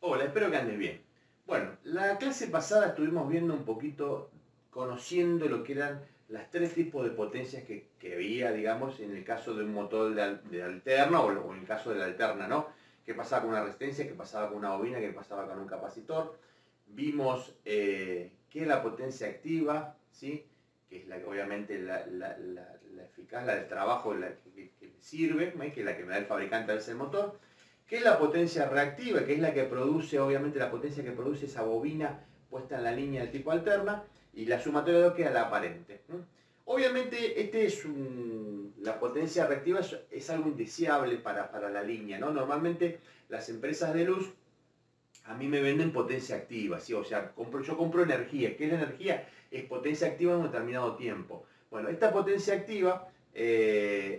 Hola, espero que andes bien. Bueno, la clase pasada estuvimos viendo un poquito, conociendo lo que eran las tres tipos de potencias que había, digamos, en el caso de un motor de alterna o en el caso de la alterna, ¿no? ¿Qué pasaba con una resistencia? ¿Qué pasaba con una bobina? ¿Qué pasaba con un capacitor? Vimos qué es la potencia activa, ¿sí? Que es obviamente la eficaz, la del trabajo, que me sirve, ¿sí? Que es la que me da el fabricante a veces el motor. ¿Qué es la potencia reactiva? Que es la que produce, obviamente, la potencia que produce esa bobina puesta en la línea del tipo alterna, y la sumatoria de lo que es la aparente. Obviamente, la potencia reactiva es algo indeseable para la línea, ¿no? Normalmente las empresas de luz a mí me venden potencia activa, ¿sí? O sea, yo compro energía. ¿Qué es la energía? Es potencia activa en un determinado tiempo. Bueno, esta potencia activa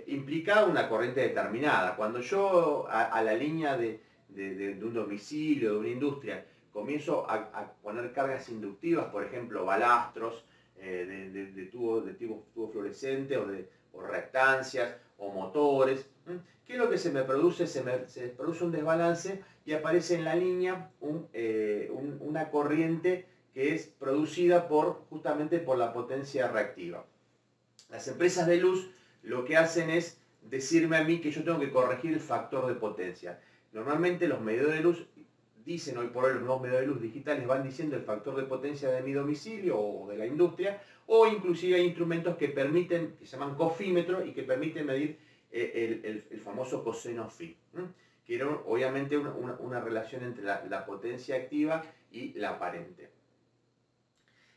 implica una corriente determinada. Cuando yo a la línea de un domicilio, de una industria, comienzo a poner cargas inductivas, por ejemplo, balastros de tubo fluorescente o reactancias o motores, ¿qué es lo que se me produce? Se produce un desbalance y aparece en la línea una corriente que es producida justamente por la potencia reactiva. Las empresas de luz lo que hacen es decirme a mí que yo tengo que corregir el factor de potencia. Normalmente los medidores de luz dicen, hoy por hoy los nuevos medidores de luz digitales van diciendo el factor de potencia de mi domicilio o de la industria, o inclusive hay instrumentos que permiten, que se llaman cofímetros y que permiten medir el famoso coseno phi, que era obviamente una relación entre la potencia activa y la aparente.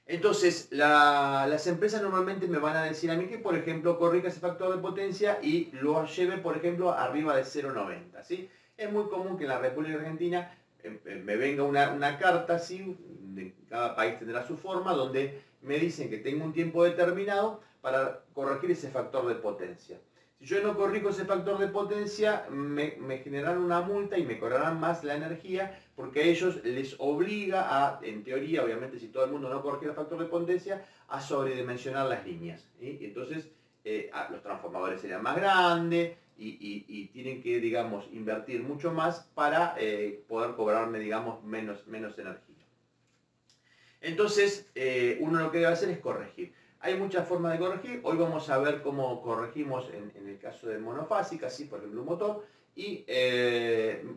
Entonces, las empresas normalmente me van a decir a mí que, por ejemplo, corrija ese factor de potencia y lo lleve, por ejemplo, arriba de 0,90, ¿sí? Es muy común que en la República Argentina me venga una carta, ¿sí? Cada país tendrá su forma, donde me dicen que tengo un tiempo determinado para corregir ese factor de potencia. Si yo no corrijo ese factor de potencia, me generarán una multa y me cobrarán más la energía, porque a ellos les obliga a, en teoría, obviamente si todo el mundo no corrige el factor de potencia, a sobredimensionar las líneas. ¿Sí? Entonces los transformadores serían más grandes y tienen que, digamos, invertir mucho más para poder cobrarme, digamos, menos energía. Entonces, uno lo que debe hacer es corregir. Hay muchas formas de corregir. Hoy vamos a ver cómo corregimos en el caso de monofásica, ¿sí? Por ejemplo, un motor. Y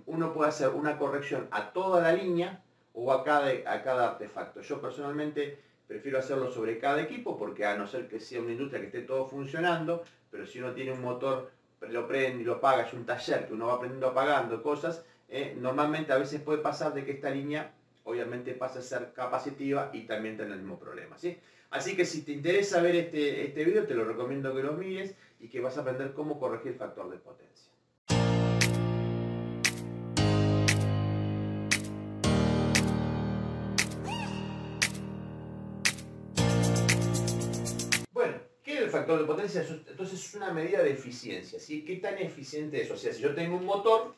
uno puede hacer una corrección a toda la línea o a cada artefacto. Yo personalmente prefiero hacerlo sobre cada equipo porque, a no ser que sea una industria que esté todo funcionando, pero si uno tiene un motor, lo prende y lo paga, es un taller que uno va aprendiendo apagando cosas, normalmente a veces puede pasar de que esta línea obviamente pasa a ser capacitiva y también tiene el mismo problema, ¿sí? Así que si te interesa ver este video, te lo recomiendo que lo mires y que vas a aprender cómo corregir el factor de potencia. Bueno, ¿qué es el factor de potencia? Entonces es una medida de eficiencia, ¿sí? ¿Qué tan eficiente es? O sea, si yo tengo un motor,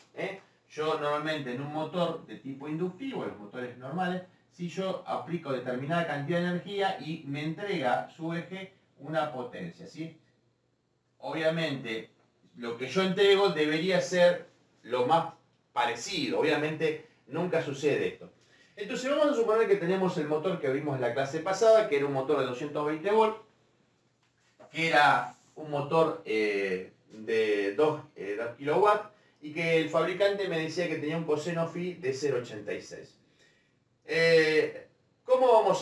yo normalmente en un motor de tipo inductivo, los motores normales, si yo aplico determinada cantidad de energía y me entrega su eje una potencia, ¿sí? Obviamente, lo que yo entrego debería ser lo más parecido. Obviamente, nunca sucede esto. Entonces, vamos a suponer que tenemos el motor que vimos en la clase pasada, que era un motor de 220 volts, que era un motor de 2 kilowatts y que el fabricante me decía que tenía un coseno phi de 0,86. ¿Cómo vamos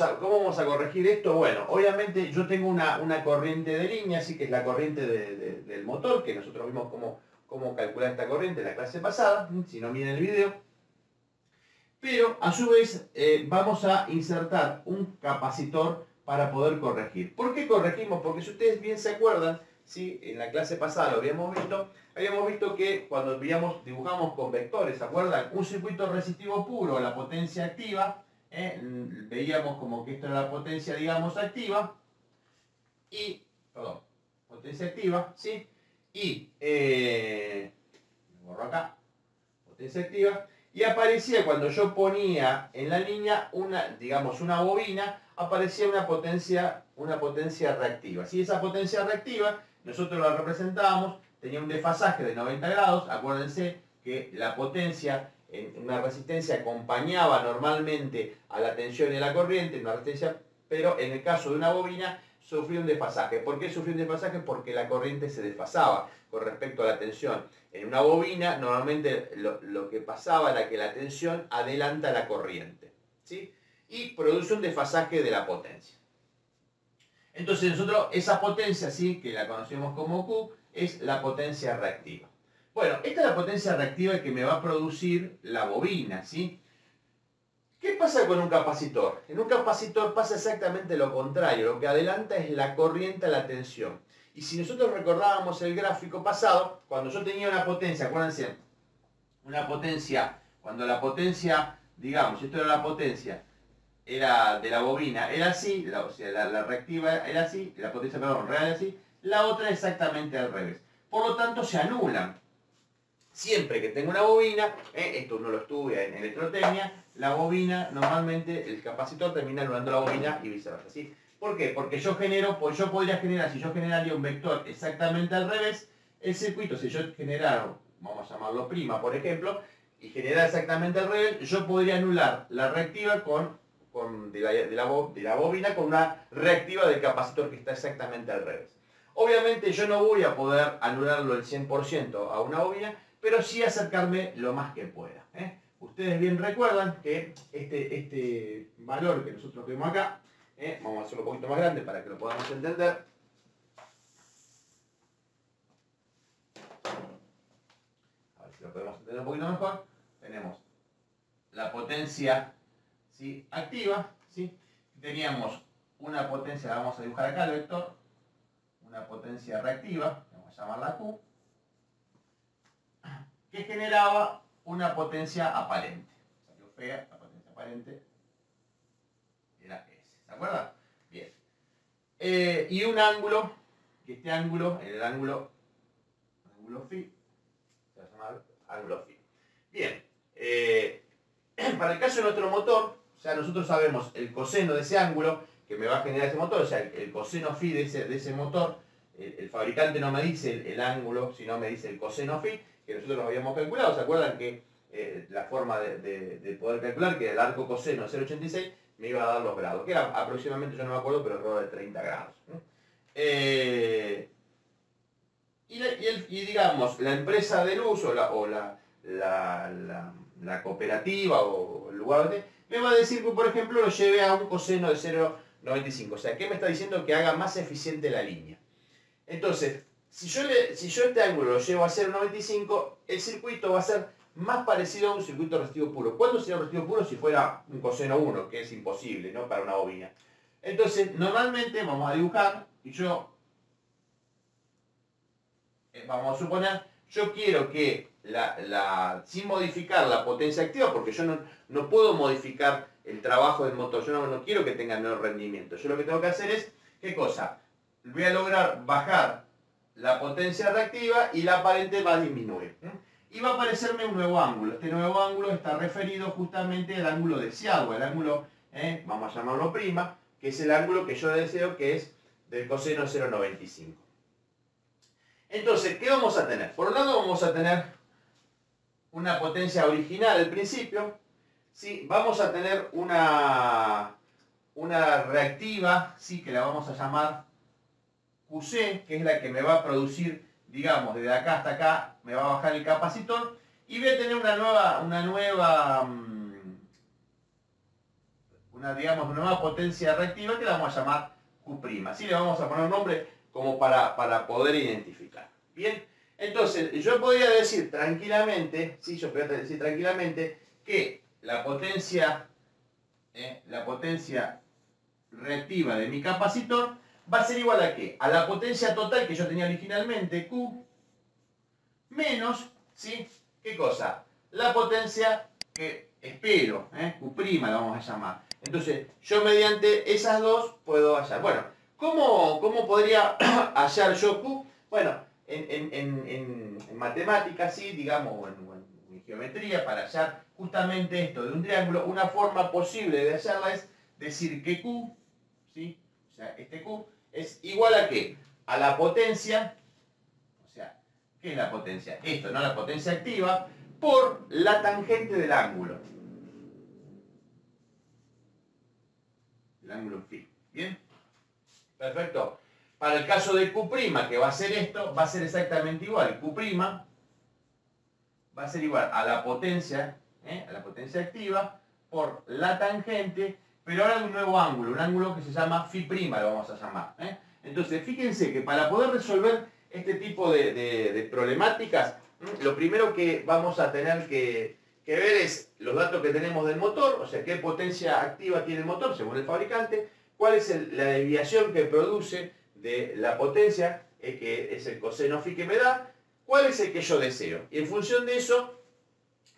a corregir esto? Bueno, obviamente yo tengo una corriente de línea, así que es la corriente del motor, que nosotros vimos cómo calcular esta corriente en la clase pasada, si no miren el video. Pero a su vez vamos a insertar un capacitor para poder corregir. ¿Por qué corregimos? Porque si ustedes bien se acuerdan, ¿sí? En la clase pasada lo habíamos visto que cuando dibujamos con vectores, ¿se acuerdan? Un circuito resistivo puro, la potencia activa, veíamos como que esto era la potencia, digamos, activa, y, perdón, potencia activa, ¿sí? Y, me borro acá, potencia activa, y aparecía cuando yo ponía en la línea digamos, una bobina, aparecía una potencia reactiva. Si esa potencia reactiva, nosotros la representábamos, tenía un desfasaje de 90 grados, acuérdense que la potencia una resistencia acompañaba normalmente a la tensión y a la corriente, una resistencia, pero en el caso de una bobina sufrió un desfasaje. ¿Por qué sufrió un desfasaje? Porque la corriente se desfasaba con respecto a la tensión. En una bobina normalmente lo que pasaba era que la tensión adelanta la corriente, ¿sí? Y produce un desfasaje de la potencia. Entonces nosotros esa potencia, ¿sí?, que la conocemos como Q, es la potencia reactiva. Bueno, esta es la potencia reactiva que me va a producir la bobina, ¿sí? ¿Qué pasa con un capacitor? En un capacitor pasa exactamente lo contrario. Lo que adelanta es la corriente a la tensión. Y si nosotros recordábamos el gráfico pasado, cuando yo tenía una potencia, acuérdense, una potencia, cuando la potencia, digamos, esto era la potencia, era de la bobina, era así, o sea, la reactiva era así, la potencia, perdón, real era así, la otra exactamente al revés. Por lo tanto, se anulan. Siempre que tengo una bobina, esto uno lo estudia en electrotecnia, la bobina, normalmente el capacitor termina anulando la bobina y viceversa, ¿sí? ¿Por qué? Porque yo podría generar, si yo generaría un vector exactamente al revés, el circuito, si yo generara, vamos a llamarlo prima, por ejemplo, y generara exactamente al revés, yo podría anular la reactiva de la bobina con una reactiva del capacitor que está exactamente al revés. Obviamente yo no voy a poder anularlo el 100% a una bobina, pero sí acercarme lo más que pueda. Ustedes bien recuerdan que este valor que nosotros vemos acá, vamos a hacerlo un poquito más grande para que lo podamos entender. A ver si lo podemos entender un poquito mejor. Tenemos la potencia, ¿sí?, activa, ¿sí? Teníamos una potencia, la vamos a dibujar acá el vector, una potencia reactiva, vamos a llamarla Q, que generaba una potencia aparente. Salió fea, la potencia aparente era S. ¿Se acuerdan? Bien. Y un ángulo, que este ángulo, el ángulo phi, se va a llamar ángulo phi. Bien. Para el caso de nuestro motor, o sea, nosotros sabemos el coseno de ese ángulo que me va a generar ese motor, o sea, el coseno phi de ese motor, el fabricante no me dice el ángulo, sino me dice el coseno phi, que nosotros lo habíamos calculado. ¿Se acuerdan que la forma de poder calcular que el arco coseno 0,86 me iba a dar los grados? Que era aproximadamente, yo no me acuerdo, pero alrededor de 30 grados. Y digamos, la empresa de luz o la cooperativa o el lugar donde me va a decir que, por ejemplo, lo lleve a un coseno de 0,95. O sea, ¿qué me está diciendo? Que haga más eficiente la línea. Entonces, si yo este ángulo lo llevo a 0,95, el circuito va a ser más parecido a un circuito resistivo puro. ¿Cuándo sería un resistivo puro? Si fuera un coseno 1, que es imposible, ¿no?, para una bobina. Entonces, normalmente vamos a dibujar, y vamos a suponer, yo quiero que sin modificar la potencia activa, porque yo no puedo modificar el trabajo del motor, yo no quiero que tenga menor rendimiento. Yo lo que tengo que hacer es, ¿qué cosa? Voy a lograr bajar la potencia reactiva y la aparente va a disminuir. Y va a aparecerme un nuevo ángulo. Este nuevo ángulo está referido justamente al ángulo deseado, el ángulo, vamos a llamarlo prima, que es el ángulo que yo deseo, que es del coseno 0,95. Entonces, ¿qué vamos a tener? Por un lado vamos a tener una potencia original al principio, ¿sí? Vamos a tener una reactiva, ¿sí?, que la vamos a llamar QC, que es la que me va a producir, digamos, desde acá hasta acá, me va a bajar el capacitor, y voy a tener una nueva potencia reactiva que la vamos a llamar Q'. Así le vamos a poner un nombre como para poder identificar. Bien, entonces yo podría decir tranquilamente, ¿sí?, que la potencia reactiva de mi capacitor va a ser igual a ¿qué? A la potencia total que yo tenía originalmente, Q, menos, ¿sí?, ¿qué cosa? La potencia que espero, Q' la vamos a llamar. Entonces, yo mediante esas dos puedo hallar. Bueno, ¿cómo podría hallar yo Q? Bueno, en matemáticas, sí, digamos, o en geometría, para hallar justamente esto de un triángulo, una forma posible de hallarla es decir que Q, ¿sí?, o sea, este Q es igual a ¿qué? A la potencia, o sea, ¿qué es la potencia? Esto, ¿no? La potencia activa por la tangente del ángulo. El ángulo phi. ¿Bien? Perfecto. Para el caso de Q', que va a ser esto, va a ser exactamente igual. Q' va a ser igual a la potencia activa por la tangente, pero ahora de un nuevo ángulo, un ángulo que se llama phi', lo vamos a llamar. Entonces, fíjense que para poder resolver este tipo de problemáticas, lo primero que vamos a tener que ver es los datos que tenemos del motor, o sea, qué potencia activa tiene el motor según el fabricante, cuál es la desviación que produce de la potencia, que es el coseno phi que me da, cuál es el que yo deseo. Y en función de eso,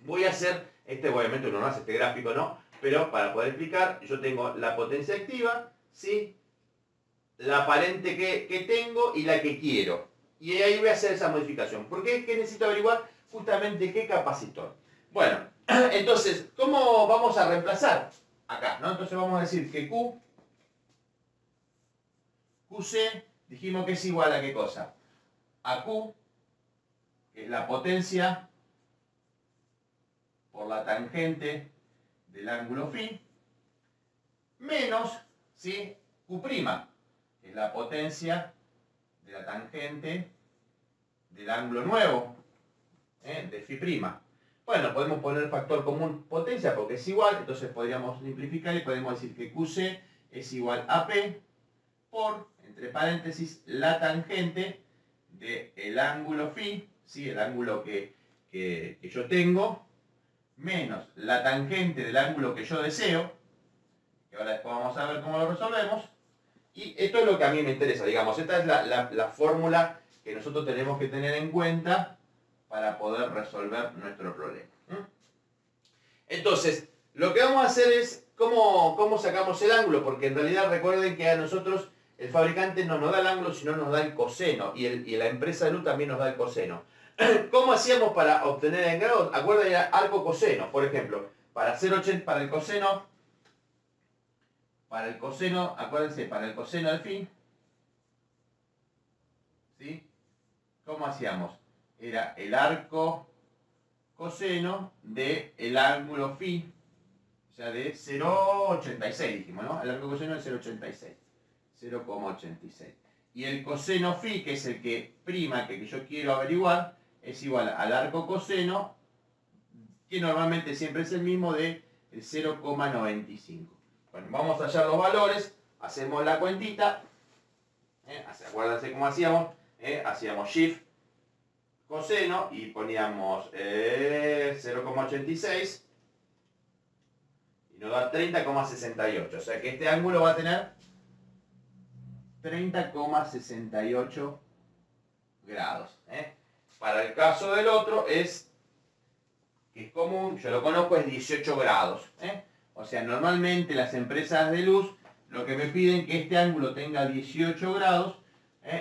voy a hacer, obviamente uno no hace este gráfico, ¿no? Pero para poder explicar, yo tengo la potencia activa, ¿sí? La aparente que tengo y la que quiero. Y ahí voy a hacer esa modificación. ¿Por qué? Que necesito averiguar justamente qué capacitor. Bueno, entonces, ¿cómo vamos a reemplazar? Acá, ¿no? Entonces vamos a decir que QC, dijimos que es igual a ¿qué cosa? A Q, que es la potencia por la tangente del ángulo phi, menos, ¿sí? Q', que es la potencia de la tangente del ángulo nuevo, de phi'. Bueno, podemos poner el factor común potencia porque es igual, entonces podríamos simplificar y podemos decir que QC es igual a P por, entre paréntesis, la tangente del ángulo phi, ¿sí? El ángulo que yo tengo, menos la tangente del ángulo que yo deseo, que ahora después vamos a ver cómo lo resolvemos. Y esto es lo que a mí me interesa, digamos, esta es la fórmula que nosotros tenemos que tener en cuenta para poder resolver nuestro problema. Entonces, lo que vamos a hacer es cómo sacamos el ángulo, porque en realidad recuerden que a nosotros el fabricante no nos da el ángulo, sino nos da el coseno, y la empresa de luz también nos da el coseno. ¿Cómo hacíamos para obtener el grado? Acuérdense, arco coseno, por ejemplo, para el coseno, acuérdense, para el coseno del phi, ¿sí? ¿Cómo hacíamos? Era el arco coseno del ángulo phi, o sea, de 0,86 dijimos, ¿no? El arco coseno es 0,86. 0,86. Y el coseno phi, que es el que prima, que yo quiero averiguar, es igual al arco coseno, que normalmente siempre es el mismo, de 0,95. Bueno, vamos a hallar los valores, hacemos la cuentita, acuérdense cómo hacíamos, hacíamos shift coseno y poníamos 0,86 y nos da 30,68, o sea que este ángulo va a tener 30,68 grados. Para el caso del otro que es común, yo lo conozco, es 18 grados. O sea, normalmente las empresas de luz lo que me piden es que este ángulo tenga 18 grados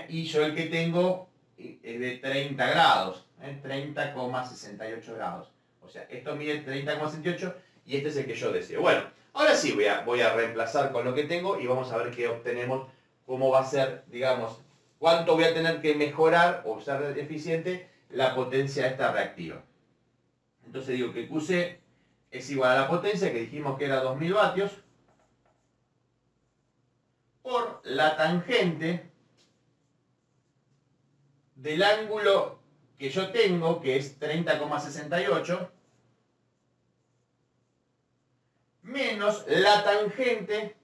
y yo el que tengo es de 30 grados, 30,68 grados. O sea, esto mide 30,68 y este es el que yo deseo. Bueno, ahora sí voy a reemplazar con lo que tengo y vamos a ver qué obtenemos, cómo va a ser, digamos, cuánto voy a tener que mejorar o ser eficiente la potencia de esta reactiva. Entonces digo que QC es igual a la potencia que dijimos que era 2000 vatios por la tangente del ángulo que yo tengo, que es 30,68, menos la tangente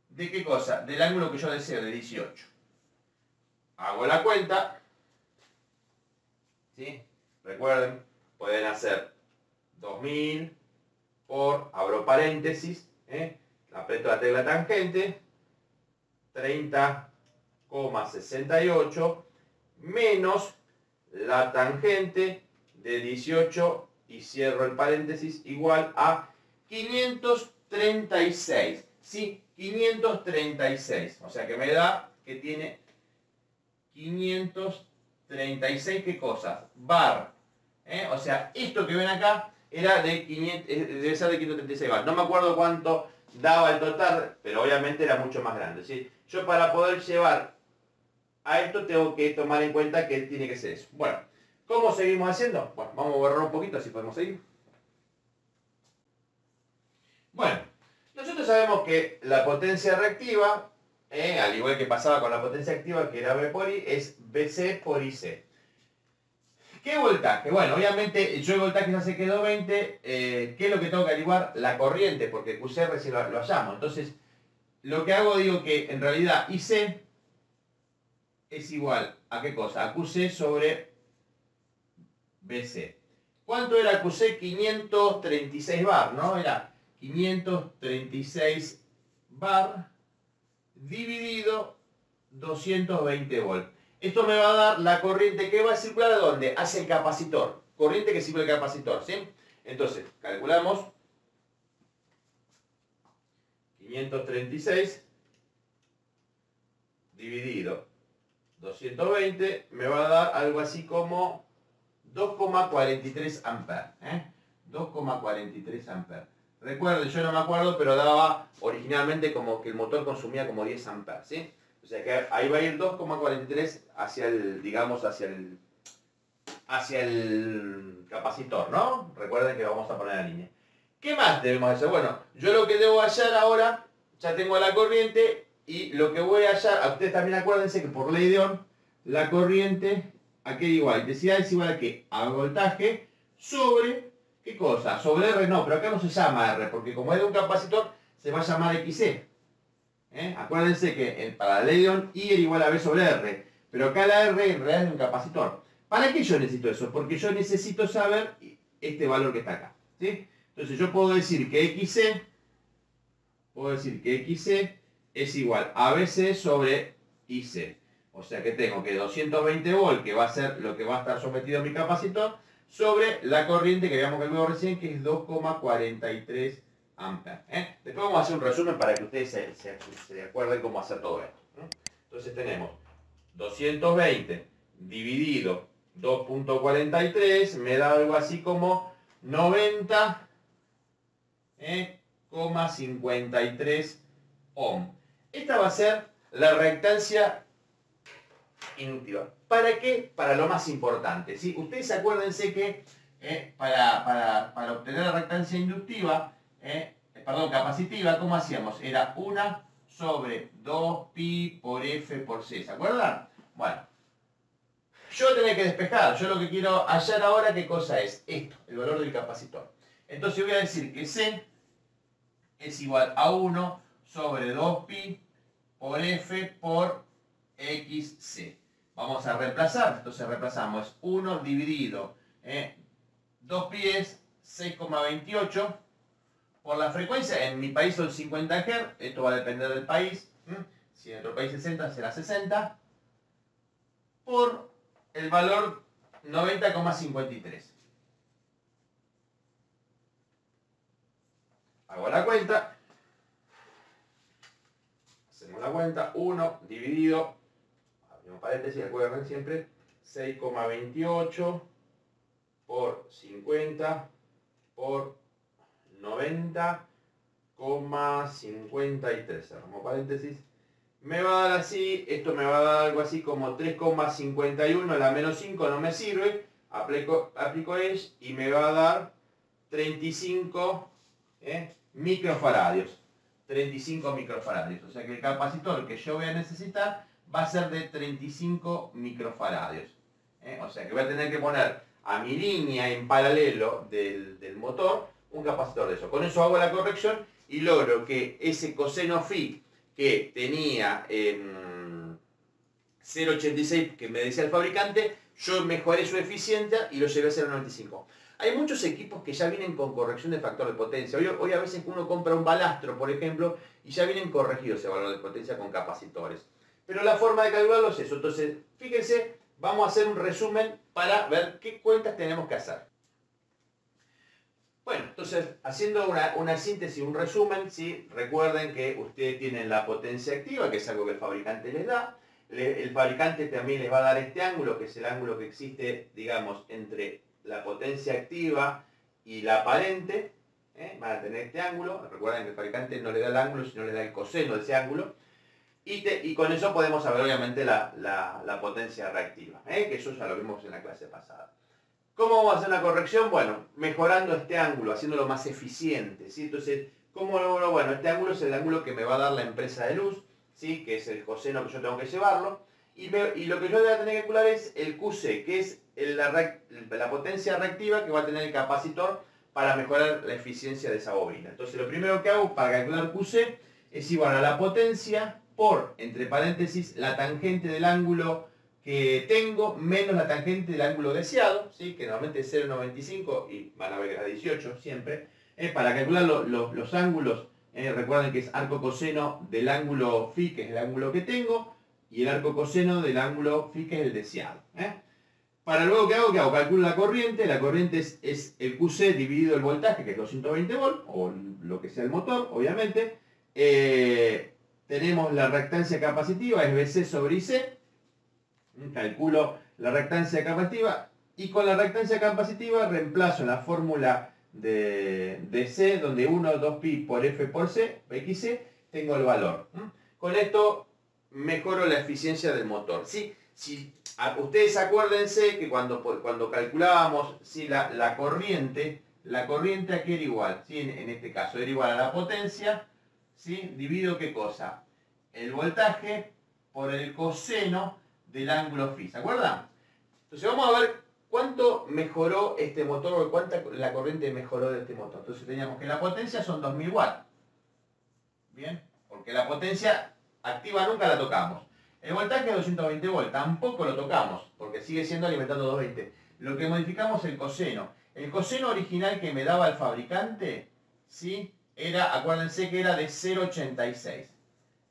de ¿qué cosa? Del ángulo que yo deseo, de 18. Hago la cuenta, ¿sí? Recuerden, pueden hacer 2000 por, abro paréntesis, aprieto la tecla tangente, 30,68 menos la tangente de 18 y cierro el paréntesis igual a 536. ¿Sí? 536. O sea que me da que tiene 536, ¿qué cosas? Bar. O sea, esto que ven acá era de 500, debe ser de 536 bar. No me acuerdo cuánto daba el total, pero obviamente era mucho más grande, ¿sí? Yo para poder llevar a esto tengo que tomar en cuenta que tiene que ser eso. Bueno, ¿Cómo seguimos haciendo? Bueno, vamos a borrar un poquito así podemos seguir. Bueno, nosotros sabemos que la potencia reactiva, al igual que pasaba con la potencia activa, que era V por I, es BC por IC. ¿Qué voltaje? Bueno, obviamente yo el voltaje ya se quedó 20. ¿Qué es lo que tengo que averiguar? La corriente, porque QC recién lo hallamos. Entonces, lo que hago, digo que en realidad IC es igual a ¿qué cosa? A QC sobre BC. ¿Cuánto era QC? 536 bar, ¿no? Era 536 bar dividido 220 volt. Esto me va a dar la corriente que va a circular ¿a dónde? Hacia el capacitor. Corriente que circula el capacitor, ¿sí? Entonces, calculamos 536 dividido 220 me va a dar algo así como 2,43 amperes. 2,43 amperes. Recuerden, yo no me acuerdo, pero daba originalmente como que el motor consumía como 10 amperes, ¿sí? O sea que ahí va a ir 2,43 hacia el, digamos, hacia el capacitor, ¿no? Recuerden que vamos a poner la línea. ¿Qué más debemos hacer? Bueno, yo lo que debo hallar ahora, ya tengo la corriente, y lo que voy a hallar, ustedes también acuérdense que por ley de Ohm, la corriente, ¿a qué igual? Intensidad es igual a qué? A voltaje sobre, ¿qué cosa? Sobre R no, pero acá no se llama R, porque como es de un capacitor, se va a llamar XC. Acuérdense que para la ley de Ohm, I era igual a V sobre R, pero acá la R en realidad es de un capacitor. ¿Para qué yo necesito eso? Porque yo necesito saber este valor que está acá, ¿sí? Entonces yo puedo decir que XC, es igual a BC sobre IC. O sea que tengo que 220 volt, que va a ser lo que va a estar sometido a mi capacitor, sobre la corriente que habíamos calculado recién, que es 2,43 amperes. Después vamos a hacer un resumen para que ustedes se acuerden cómo hacer todo esto. Entonces tenemos 220 dividido 2,43 me da algo así como 90,53 ohm. Esta va a ser la reactancia inductiva. ¿Para qué? Para lo más importante, ¿sí? Ustedes acuérdense que para obtener la reactancia inductiva, capacitiva, ¿cómo hacíamos? Era 1 sobre 2pi por F por C, ¿se acuerdan? Bueno, yo tenía que despejar, yo lo que quiero hallar ahora, ¿qué cosa es? Esto, el valor del capacitor. Entonces voy a decir que C es igual a 1 sobre 2pi por F por XC. Vamos a reemplazar, entonces reemplazamos 1 dividido 2pi es 6,28 por la frecuencia, en mi país son 50 Hz, esto va a depender del país, si en otro país 60 será 60, por el valor 90,53. Hago la cuenta, hacemos la cuenta, 1 dividido, abrimos paréntesis, acuerden siempre, 6,28 por 50 por 90,53, cerramos paréntesis, me va a dar así, esto me va a dar algo así como 3,51, la menos 5 no me sirve, aplico edge y me va a dar 35 microfaradios. 35 microfaradios, o sea que el capacitor que yo voy a necesitar va a ser de 35 microfaradios. O sea que voy a tener que poner a mi línea en paralelo del motor un capacitor de eso. Con eso hago la corrección y logro que ese coseno phi que tenía 0,86 que me decía el fabricante, yo mejoré su eficiencia y lo llevé a 0,95. Hay muchos equipos que ya vienen con corrección de factor de potencia. Hoy a veces uno compra un balastro, por ejemplo, y ya vienen corregidos ese valor de potencia con capacitores. Pero la forma de calcularlo es eso. Entonces, fíjense, vamos a hacer un resumen para ver qué cuentas tenemos que hacer. Bueno, entonces, haciendo una síntesis, un resumen, ¿sí? Recuerden que ustedes tienen la potencia activa, que es algo que el fabricante les da. El fabricante también les va a dar este ángulo, que es el ángulo que existe, digamos, entre la potencia activa y la aparente. Van a tener este ángulo. Recuerden que el fabricante no le da el ángulo, sino le da el coseno de ese ángulo. Y con eso podemos saber obviamente la potencia reactiva, que eso ya lo vimos en la clase pasada. ¿Cómo vamos a hacer una corrección? Bueno, mejorando este ángulo, haciéndolo más eficiente, ¿sí? Entonces, ¿cómo logro? Bueno, este ángulo es el ángulo que me va a dar la empresa de luz, ¿sí? Que es el coseno que yo tengo que llevarlo. Y lo que yo voy a tener que calcular es el QC, que es la potencia reactiva que va a tener el capacitor para mejorar la eficiencia de esa bobina. Entonces, lo primero que hago para calcular QC es igual a la potencia por, entre paréntesis, la tangente del ángulo que tengo menos la tangente del ángulo deseado, ¿sí? Que normalmente es 0,95 y van a ver que es a 18 siempre. Para calcular los ángulos, recuerden que es arco coseno del ángulo phi, que es el ángulo que tengo, y el arco coseno del ángulo phi, que es el deseado. Para luego, ¿qué hago? Calculo la corriente es el QC dividido el voltaje, que es 220 volt, o lo que sea el motor, obviamente. Tenemos la reactancia capacitiva, es BC sobre IC. Calculo la reactancia capacitiva y con la reactancia capacitiva reemplazo la fórmula de C, donde 1, 2pi por F por C, XC, tengo el valor. Con esto mejoro la eficiencia del motor. ¿Sí? Ustedes acuérdense que cuando calculábamos, ¿sí? la corriente aquí era igual, ¿sí? En este caso era igual a la potencia, ¿sí? Divido ¿qué cosa? El voltaje por el coseno del ángulo phi, ¿se acuerdan? Entonces vamos a ver cuánto mejoró este motor, o cuánta la corriente mejoró de este motor. Entonces teníamos que la potencia son 2000 watts. Bien, porque la potencia activa nunca la tocamos. El voltaje es 220 volts, tampoco lo tocamos, porque sigue siendo alimentando 220. Lo que modificamos es el coseno. El coseno original que me daba el fabricante, ¿sí? Acuérdense que era de 0,86.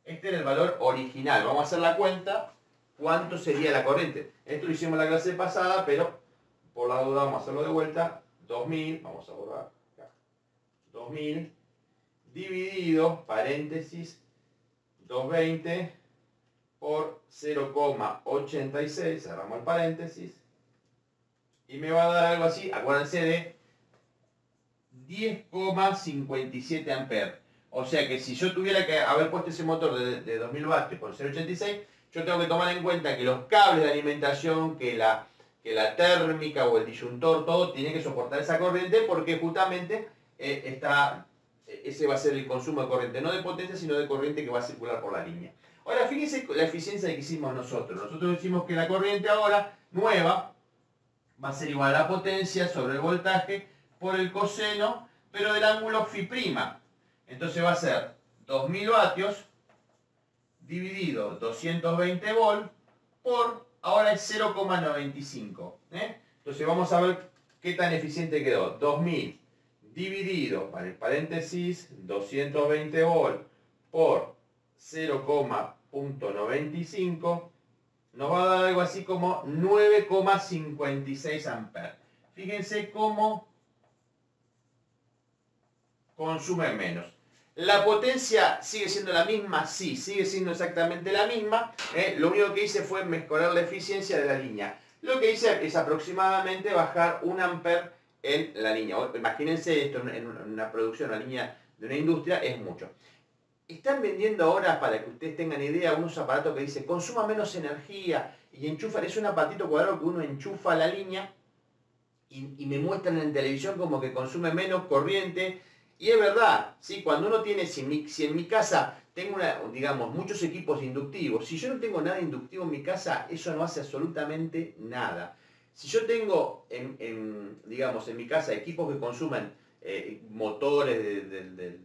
Este era el valor original. Vamos a hacer la cuenta. ¿Cuánto sería la corriente? Esto lo hicimos en la clase pasada, pero por la duda vamos a hacerlo de vuelta. 2000, vamos a borrar acá. 2000 dividido, paréntesis, 220 por 0,86, cerramos el paréntesis, y me va a dar algo así, acuérdense de 10,57 amperes. O sea que si yo tuviera que haber puesto ese motor de 2000 vatios por 0,86, yo tengo que tomar en cuenta que los cables de alimentación, que la térmica o el disyuntor, todo tiene que soportar esa corriente, porque justamente ese va a ser el consumo de corriente, no de potencia, sino de corriente que va a circular por la línea. Ahora, fíjense la eficiencia que hicimos nosotros. Nosotros decimos que la corriente ahora, nueva, va a ser igual a la potencia sobre el voltaje por el coseno, pero del ángulo phi'. Entonces va a ser 2000 vatios dividido 220 volt por, ahora es 0,95. Entonces vamos a ver qué tan eficiente quedó. 2000 dividido, para el paréntesis, 220 volt por 0,95 nos va a dar algo así como 9,56 amperes. Fíjense cómo consume menos. ¿La potencia sigue siendo la misma? Sí, sigue siendo exactamente la misma. Lo único que hice fue mejorar la eficiencia de la línea. Lo que hice es aproximadamente bajar 1 amper en la línea. Imagínense esto en una producción, una línea de una industria, es mucho. Están vendiendo ahora, para que ustedes tengan idea, unos aparatos que dicen consuma menos energía y enchufan. Es un aparatito cuadrado que uno enchufa a la línea y me muestran en televisión como que consume menos corriente. Y es verdad, ¿sí? Cuando uno tiene, si en mi casa tengo digamos, muchos equipos inductivos, si yo no tengo nada inductivo en mi casa, eso no hace absolutamente nada. Si yo tengo, digamos, en mi casa equipos que consumen motores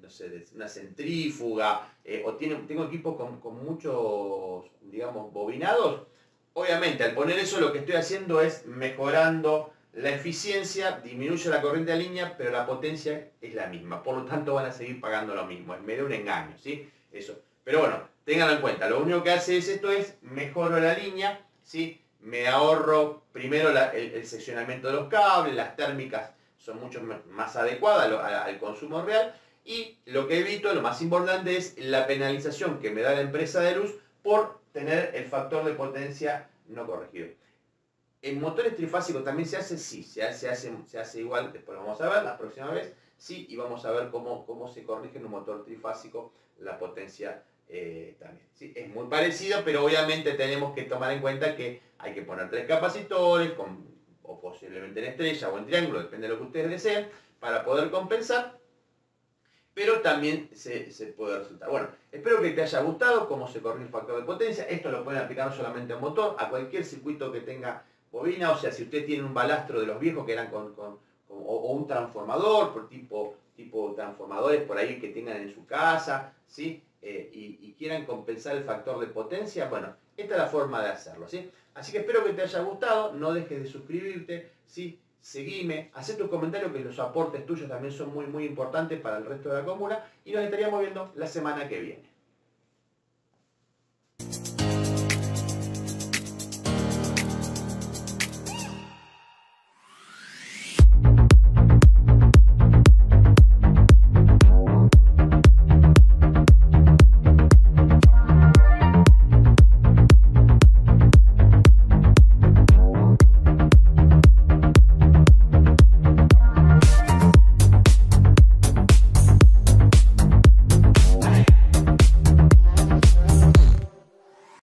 no sé, de una centrífuga, o tengo equipos con muchos, digamos, bobinados, obviamente al poner eso lo que estoy haciendo es mejorando la eficiencia, disminuye la corriente de línea, pero la potencia es la misma. Por lo tanto van a seguir pagando lo mismo. Es medio un engaño, ¿sí? Eso. Pero bueno, ténganlo en cuenta. Lo único que hace esto es mejoro la línea, ¿sí? Me ahorro primero el seccionamiento de los cables, las térmicas son mucho más adecuadas al consumo real. Y lo que evito, lo más importante, es la penalización que me da la empresa de luz por tener el factor de potencia no corregido. ¿En motores trifásicos también se hace? Sí, se hace igual, después lo vamos a ver la próxima vez, sí, y vamos a ver cómo se corrige en un motor trifásico la potencia también. ¿Sí? Es muy parecido, pero obviamente tenemos que tomar en cuenta que hay que poner 3 capacitores, o posiblemente en estrella o en triángulo, depende de lo que ustedes deseen, para poder compensar, pero también se puede resultar. Bueno, espero que te haya gustado cómo se corre el factor de potencia. Esto lo pueden aplicar no solamente a motor, a cualquier circuito que tenga bobina. O sea, si usted tiene un balastro de los viejos que eran o un transformador, por tipo transformadores por ahí que tengan en su casa, ¿sí? Y quieran compensar el factor de potencia, bueno, esta es la forma de hacerlo, ¿sí? Así que espero que te haya gustado, no dejes de suscribirte, ¿sí? Seguime, haz tus comentarios, que los aportes tuyos también son muy importantes para el resto de la comuna, y nos estaríamos viendo la semana que viene.